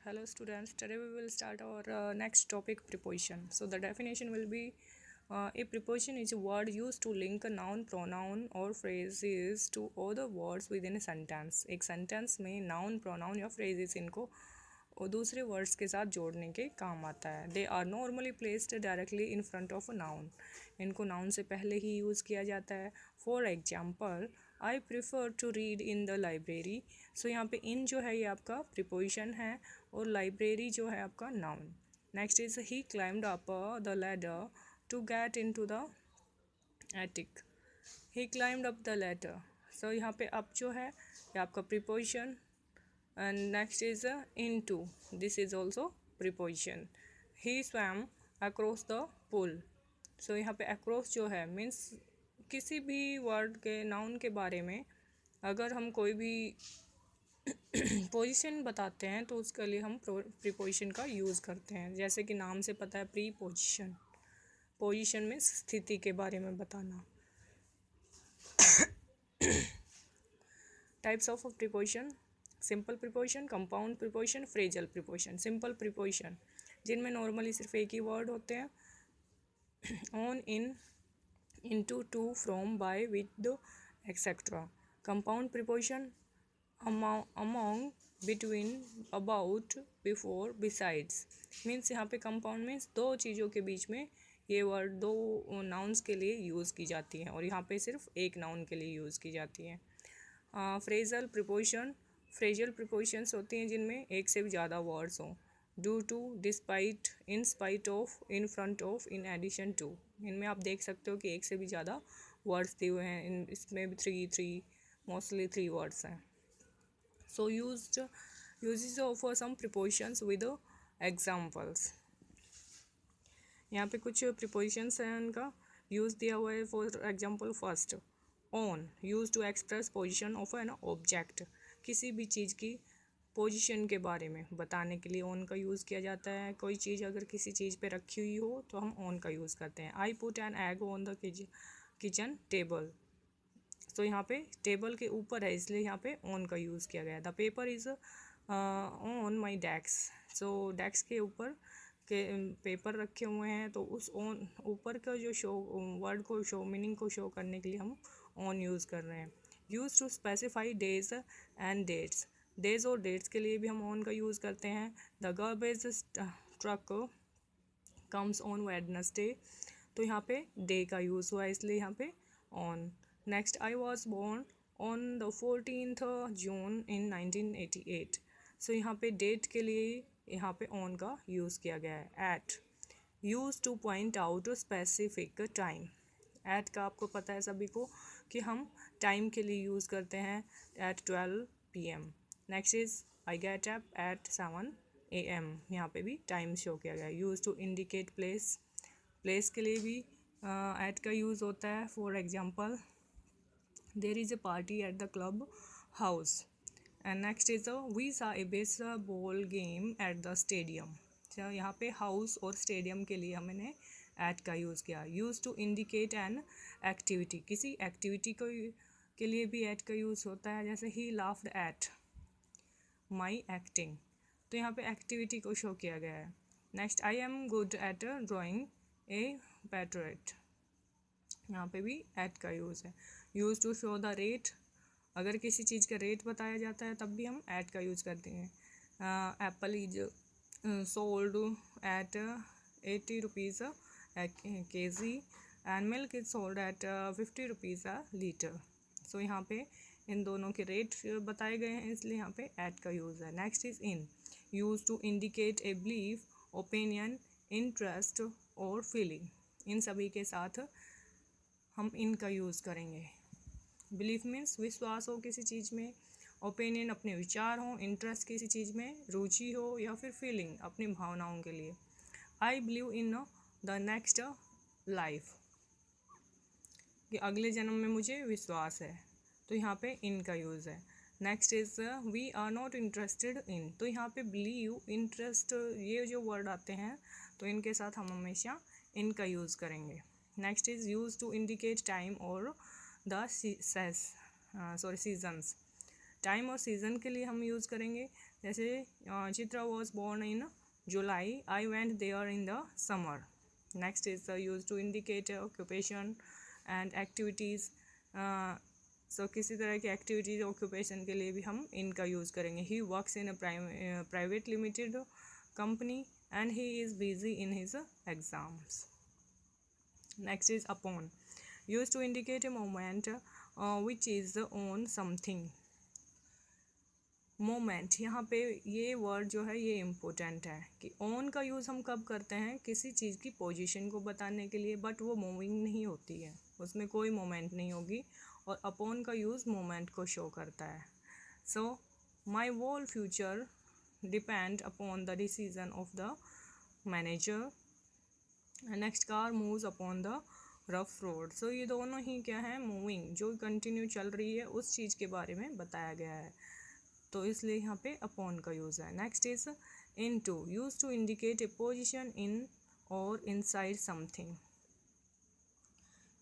Hello students, today we will start our next topic, preposition. So the definition will be a preposition is a word used to link a noun, pronoun or phrases to other words within a sentence. एक sentence में noun, pronoun या phrases इनको और दूसरे words के साथ जोड़ने के काम आता है. They are normally placed directly in front of a noun. इनको नाउन से पहले ही यूज़ किया जाता है. For example, I prefer to read in the library. So यहाँ पे इन जो है ये आपका प्रिपोजिशन है और लाइब्रेरी जो है आपका noun. Next is he climbed up the ladder to get in to the attic. He climbed up the ladder. So यहाँ पे अप जो है ये आपका preposition. And next is into. This is also preposition. He swam across the pool. So यहाँ पे across जो है means किसी भी word के noun के बारे में अगर हम कोई भी पोजीशन बताते हैं तो उसके लिए हम प्रीपोजिशन का यूज़ करते हैं. जैसे कि नाम से पता है प्रीपोजिशन. पोजीशन में स्थिति के बारे में बताना. Types of preposition: simple preposition, compound preposition, phrasal preposition. Simple preposition जिनमें नॉर्मली सिर्फ एक ही वर्ड होते हैं. On, in, into, to, from, by, with, etcetera. Compound preposition among, between, about, before, besides. Means यहाँ पे कंपाउंड मीन्स दो चीज़ों के बीच में ये वर्ड दो नाउन्स के लिए यूज़ की जाती है और यहाँ पे सिर्फ एक नाउन के लिए यूज़ की जाती है. फ्रेजल प्रीपोजिशन, फ्रेजल प्रीपोजिशंस होती हैं जिनमें एक से भी ज़्यादा वर्ड्स हों. Due to, despite, in spite of, in front of, in addition to. इनमें आप देख सकते हो कि एक से भी ज़्यादा वर्ड्स दिए हुए हैं. इसमें भी थ्री मोस्टली 3 वर्ड्स हैं. So uses of some prepositions with examples. यहाँ पे कुछ प्रीपोजिशंस हैं उनका यूज़ दिया हुआ है. For example, first on, use to express position of an object. किसी भी चीज़ की पोजीशन के बारे में बताने के लिए ऑन का यूज़ किया जाता है. कोई चीज़ अगर किसी चीज़ पे रखी हुई हो तो हम ऑन का यूज़ करते हैं. I put an egg on the kitchen table. तो यहाँ पे टेबल के ऊपर है इसलिए यहाँ पे ऑन का यूज़ किया गया है. The paper is on my desk. So desk के ऊपर के पेपर रखे हुए हैं तो उस ऑन ऊपर का जो शो वर्ड को शो मीनिंग को शो करने के लिए हम ऑन यूज़ कर रहे हैं. Use to specify days and dates. Days और डेट्स के लिए भी हम ऑन का यूज़ करते हैं. The garbage truck comes on Wednesday. तो यहाँ पे डे का यूज़ हुआ है इसलिए यहाँ पे on. Next, I was born on the 14th June in 1988. So यहाँ पे डेट के लिए यहाँ पे ऑन का यूज़ किया गया है. At, use to point out specific time. At का आपको पता है सभी को कि हम टाइम के लिए यूज़ करते हैं at 12 PM. Next is I get up at 7 AM. यहाँ पे भी टाइम शो किया गया है. Use to indicate place. Place के लिए भी एट का यूज़ होता है. For example, there is a party at the clubhouse. And next is we saw a baseball game at the stadium. यहाँ पे हाउस और स्टेडियम के लिए हमने एट का यूज़ किया. Use to indicate an activity. किसी एक्टिविटी को के लिए भी एट का यूज़ होता है. जैसे he laughed at my acting. तो यहाँ पे एक्टिविटी को शो किया गया है. Next, I am good at drawing a portrait. यहाँ पे भी एट का यूज़ है. Use to show the rate. अगर किसी चीज़ का रेट बताया जाता है तब भी हम एट का यूज़ करते हैं. Apple is sold at 80 rupees kg and milk is sold at 50 rupees a litre. So यहाँ पे इन दोनों के रेट बताए गए हैं इसलिए यहाँ पे एट का यूज़ है. Next is in. Use to indicate a belief, opinion, interest और फीलिंग. इन सभी के साथ हम इन का यूज़ करेंगे. बिलीफ मीन्स विश्वास हो किसी चीज़ में, ओपिनियन अपने विचार हो, इंटरेस्ट किसी चीज़ में रुचि हो या फिर फीलिंग अपनी भावनाओं के लिए. I believe in the next life. कि अगले जन्म में मुझे विश्वास है तो यहाँ पे इन का यूज़ है. Next is we are not interested in. तो यहाँ पे बिलीव, इंटरेस्ट ये जो वर्ड आते हैं तो इनके साथ हम हमेशा इन का यूज़ करेंगे. Next is use to indicate time और द सीजन्स. टाइम और सीज़न के लिए हम यूज़ करेंगे. जैसे Chitra was born in July, I went there in the summer. Next is the use to indicate occupation and activities. So किसी तरह की एक्टिविटीज ऑक्यूपेशन के लिए भी हम इनका यूज़ करेंगे। He works in a private limited company and he is busy in his exams. Next is upon, use to indicate a moment which is on something. Moment, यहाँ पे ये वर्ड जो है ये इम्पोर्टेंट है कि ऑन का यूज़ हम कब करते हैं, किसी चीज़ की पोजीशन को बताने के लिए, बट वो मूविंग नहीं होती है, उसमें कोई मोमेंट नहीं होगी। और अपॉन का यूज़ मोमेंट को शो करता है। So my whole future depend upon the decision of the manager. Next, car moves upon the rough road. So ये दोनों ही क्या है, मूविंग, जो कंटिन्यू चल रही है उस चीज़ के बारे में बताया गया है, तो इसलिए यहाँ पे अपॉन का यूज़ है। Next is into, use to indicate a position in और इनसाइड समथिंग।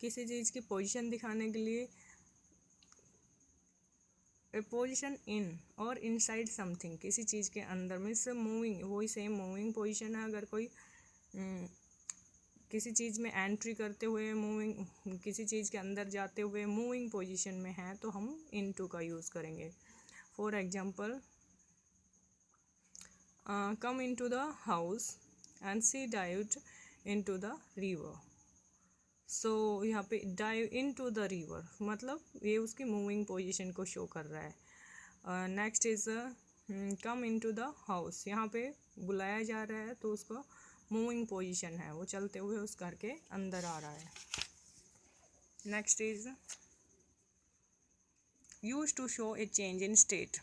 किसी चीज़ की पोजीशन दिखाने के लिए ए पोजिशन इन और इनसाइड समथिंग, किसी चीज़ के अंदर में से मूविंग, वही सेम मूविंग पोजिशन है। अगर कोई किसी चीज़ में एंट्री करते हुए मूविंग, किसी चीज़ के अंदर जाते हुए मूविंग पोजीशन में है, तो हम इनटू का यूज़ करेंगे। For example, come into the house and she dived into the river. So यहाँ पे डाइव इनटू द रिवर मतलब ये उसकी मूविंग पोजीशन को शो कर रहा है। Next is come into the house, यहाँ पे बुलाया जा रहा है तो उसका मूविंग पोजीशन है, वो चलते हुए उस घर के अंदर आ रहा है। Next is use to show a change in state.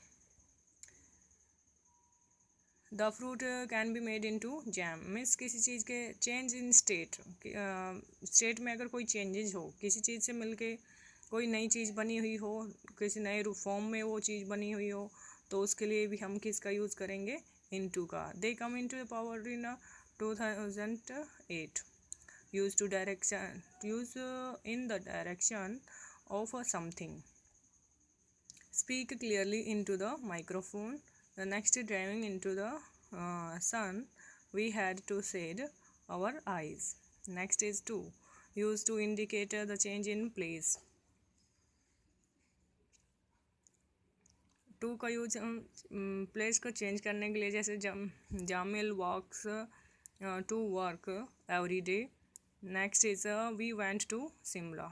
The fruit can be made into jam, means किसी चीज़ के चेंज इन स्टेट, स्टेट में अगर कोई चेंजेस हो, किसी चीज़ से मिलके कोई नई चीज़ बनी हुई हो, किसी नए फॉर्म में वो चीज़ बनी हुई हो, तो उसके लिए भी हम किसका यूज़ करेंगे, इनटू का। They came into the power in 2008, use to direction, use in the direction of something, speak clearly into the microphone. The next driving into the sun, we had to shade our eyes. Next is to, used to indicate the change in place. To का use place को change करने के लिए, जैसे Jamil walks to work every day. Next is we went to Shimla,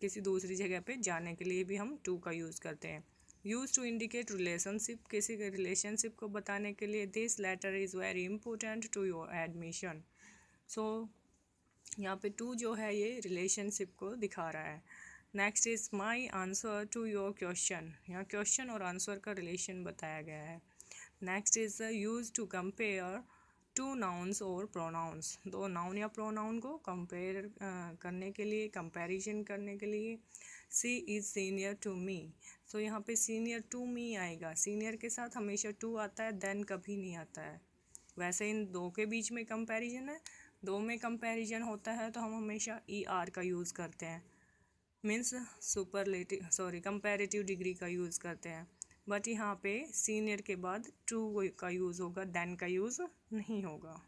किसी दूसरी जगह पे जाने के लिए भी हम टू का यूज़ करते हैं। यूज टू इंडिकेट रिलेशनशिप, किसी के रिलेशनशिप को बताने के लिए, this letter is very important to your admission. So यहाँ पे टू जो है ये रिलेशनशिप को दिखा रहा है। Next is my answer to your question, यहाँ क्वेश्चन और आंसर का रिलेशन बताया गया है। Next is use to compare two nouns और प्रोनाउंस, दो नाउन या प्रोनाउन को कंपेयर करने के लिए, कंपैरिजन करने के लिए। She is senior to me, so यहाँ पे सीनियर टू मी आएगा, सीनियर के साथ हमेशा टू आता है, देन कभी नहीं आता है। वैसे इन दो के बीच में कंपैरिजन है, दो में कंपैरिजन होता है तो हम हमेशा ई आर का यूज़ करते हैं, मीन्स सुपरलेटिव कंपैरेटिव डिग्री का यूज़ करते हैं। बट यहाँ पे सीनियर के बाद टू का यूज़ होगा, देन का यूज़ नहीं होगा।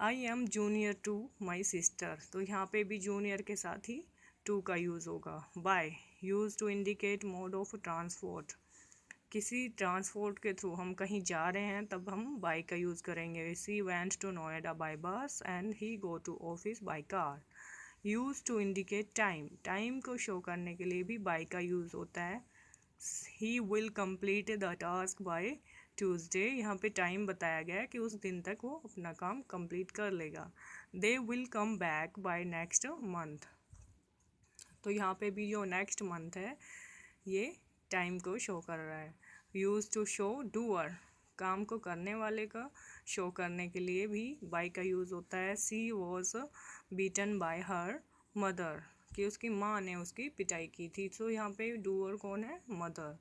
I am junior to my sister, तो यहाँ पे भी जूनियर के साथ ही टू का यूज़ होगा। By, use to indicate mode of transport, किसी ट्रांसपोर्ट के थ्रू हम कहीं जा रहे हैं तब हम बाय का यूज़ करेंगे। She went to Noida by bus and he go to office by car. Use to indicate time, time को शो करने के लिए भी बाय का यूज़ होता है। He will complete the task by Tuesday, यहाँ पे टाइम बताया गया है कि उस दिन तक वो अपना काम कंप्लीट कर लेगा। They will come back by next month, तो यहाँ पे भी जो नेक्स्ट मंथ है ये टाइम को शो कर रहा है। यूज टू शो डूअर, काम को करने वाले का शो करने के लिए भी बाय का यूज़ होता है। She was beaten by her mother, कि उसकी माँ ने उसकी पिटाई की थी, सो यहाँ पे डूअर कौन है, mother.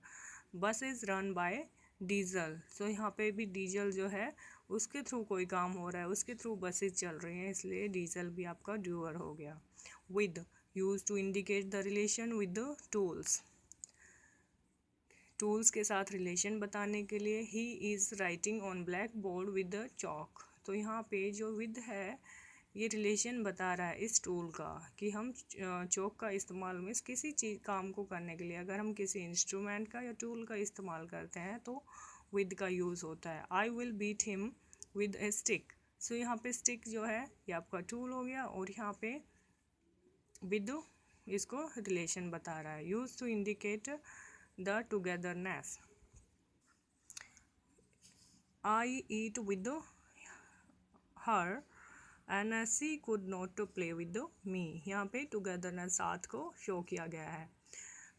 Bus is run by diesel, so यहाँ पे भी डीजल जो है उसके थ्रू कोई काम हो रहा है, उसके थ्रू बसेज चल रही हैं, इसलिए डीजल भी आपका डूअर हो गया। With, used to indicate the relation with the tools, tools के साथ रिलेशन बताने के लिए he is writing on black board with the chalk. तो यहाँ पे जो विद है ये रिलेशन बता रहा है इस टूल का कि हम चौक का इस्तेमाल में किसी चीज़ काम को करने के लिए अगर हम किसी इंस्ट्रूमेंट का या टूल का इस्तेमाल करते हैं तो विद का यूज़ होता है। I will beat him with a stick. So यहाँ पे स्टिक जो है ये आपका टूल हो गया और यहाँ पे विद इसको रिलेशन बता रहा है। Use to indicate the togetherness. I eat with her and she could not play with me. यहाँ पे टुगेदरनेस साथ को शो किया गया है।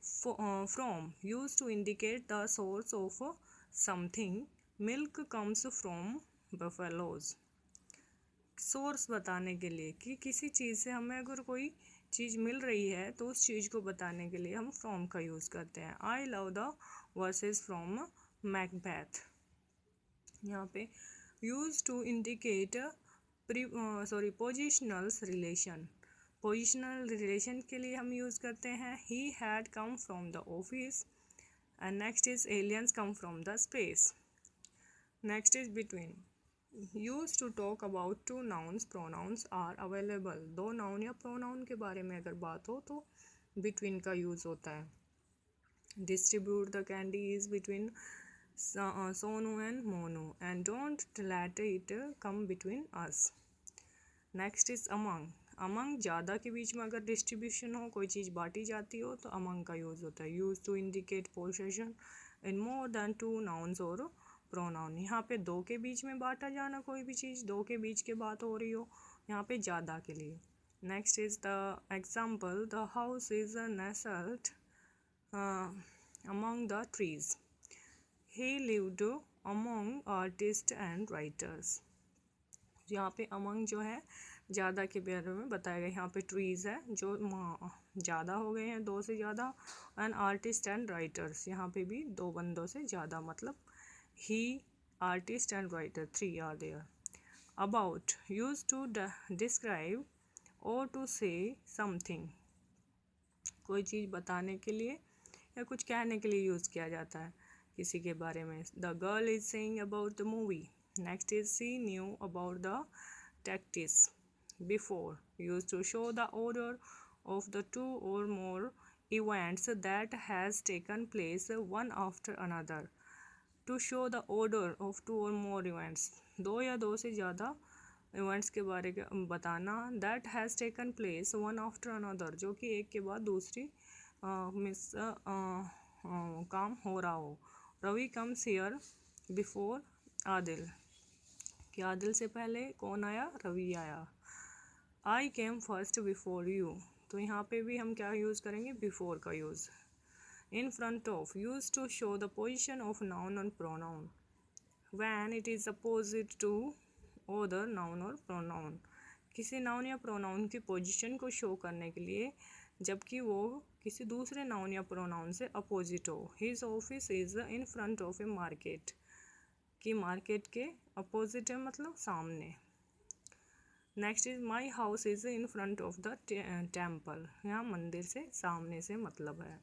From use to indicate the source of something. Milk comes from buffaloes. Source बताने के लिए कि किसी चीज़ से हमें अगर कोई चीज़ मिल रही है तो उस चीज़ को बताने के लिए हम फ्रॉम का यूज़ करते हैं। I love the verses from Macbeth. यहाँ पे use to indicate positionals relation. Positional relation के लिए हम यूज़ करते हैं he had come from the office and next is aliens come from the space. Next is between. Use to talk about two nouns pronouns are available. दो noun या pronoun के बारे में अगर बात हो तो बिटवीन का यूज़ होता है। Distribute the candy is between Sonu and Monu and don't let it come between us. Next is among. Among ज़्यादा के बीच में अगर डिस्ट्रीब्यूशन हो कोई चीज़ बांटी जाती हो तो अमंग का यूज़ होता है। Use to indicate possession in more than two nouns और प्रोनाउन। यहाँ पे दो के बीच में बांटा जाना कोई भी चीज़ दो के बीच के बात हो रही हो यहाँ पे ज़्यादा के लिए। Next is the example the house is nestled among the trees. He lived among artist and writers. यहाँ पे अमंग जो है ज़्यादा के बारे में बताया गया। यहाँ पे ट्रीज़ है जो ज़्यादा हो गए हैं दो से ज़्यादा एंड आर्टिस्ट एंड राइटर्स यहाँ पे भी दो बंदों से ज़्यादा मतलब ही artist and writer 3 are there. About use to describe और टू से समथिंग। कोई चीज़ बताने के लिए या कुछ कहने के लिए यूज़ किया जाता है किसी के बारे में। The girl is saying about the movie. Next is she knew about the tactics before used to show the order of the two or more events that has taken place one after another. To show the order of two or more events, दो या दो से ज़्यादा events के बारे में बताना। that has taken place one after another जो कि एक के बाद दूसरी काम हो रहा हो। Ravi comes here before Adil. कि आदिल से पहले कौन आया रवि आया। आई केम फर्स्ट बिफोर यू। तो यहाँ पे भी हम क्या यूज़ करेंगे बिफोर का use. In front of use to show the position of noun और pronoun when it is opposite to other noun और प्रोनाउन। किसी नाउन या प्रोनाउन की पोजीशन को शो करने के लिए जबकि वो किसी दूसरे नाउन या प्रोनाउन से अपोजिट हो। His office is in front of A market. कि मार्केट के अपोजिट है मतलब सामने। Next is my house is in front of the temple. यहाँ मंदिर से सामने से मतलब है।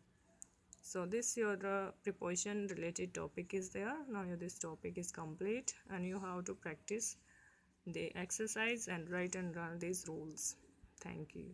So this your preposition related topic is there. Now this topic is complete and you have to practice the exercise and write and learn these rules. Thank you.